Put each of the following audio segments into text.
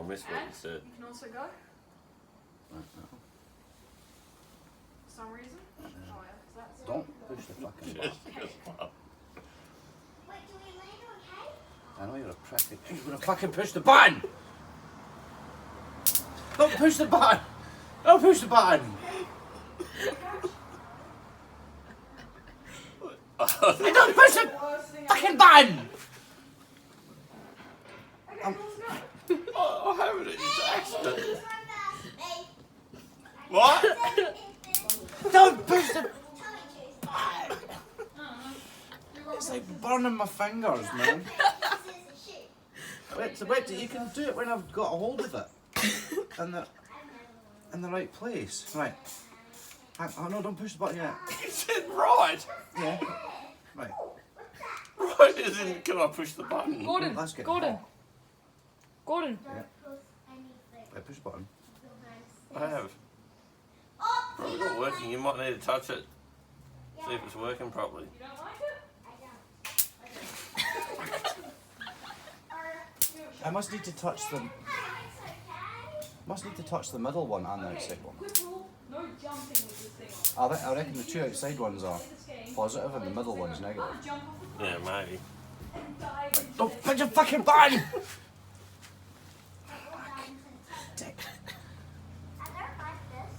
wrist what you said. You can also go. Right, no. For some reason. Oh yeah, 'cause that's... Don't push the fucking Cheers. button. Wait, do we land okay? I know you're a prick. You're gonna fucking push the button! Don't push the button! Don't push the button! Don't push the fucking button! Oh, I haven't. It's an accident. Hey, What? Don't push the... Tommy choose. It's like burning my fingers, man. Scissors, shoot. Wait, you can do it when I've got a hold of it. In the right place. Right. Oh no, don't push the button yet. You said right. Yeah. Right. Right is in, can I push the button? Gordon, That's getting Gordon, hot. Gordon. Yeah. Push anything. Right, push the button. I have. Oh, Probably not working. You might need to touch it. See if it's working properly. You don't like it? I must need to touch the middle one and the outside one. Quick rule, no jumping with this thing on. I reckon the two outside ones are positive and the middle one's negative. Jump off the Yeah, maybe. and dive into Don't push the fucking button! Dick.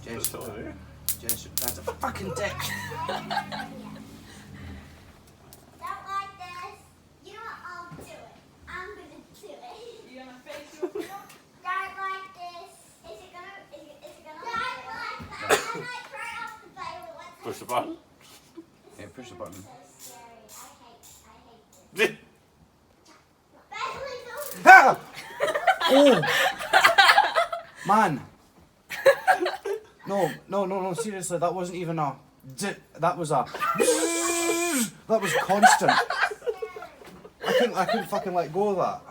Just Jess, all there. Jess, that's a fucking dick. Don't like this. You know what? I'll do it. I'm gonna do it. You gonna face your feet up? Don't like this. Is it gonna? Don't like that. I'm like right off the boat. What's Push the button. Yeah, push the button. so scary? I hate this. Bailey, don't. Ah! Oh! Man! No, seriously, that wasn't even a... That was a... That was constant. I couldn't fucking let go of that.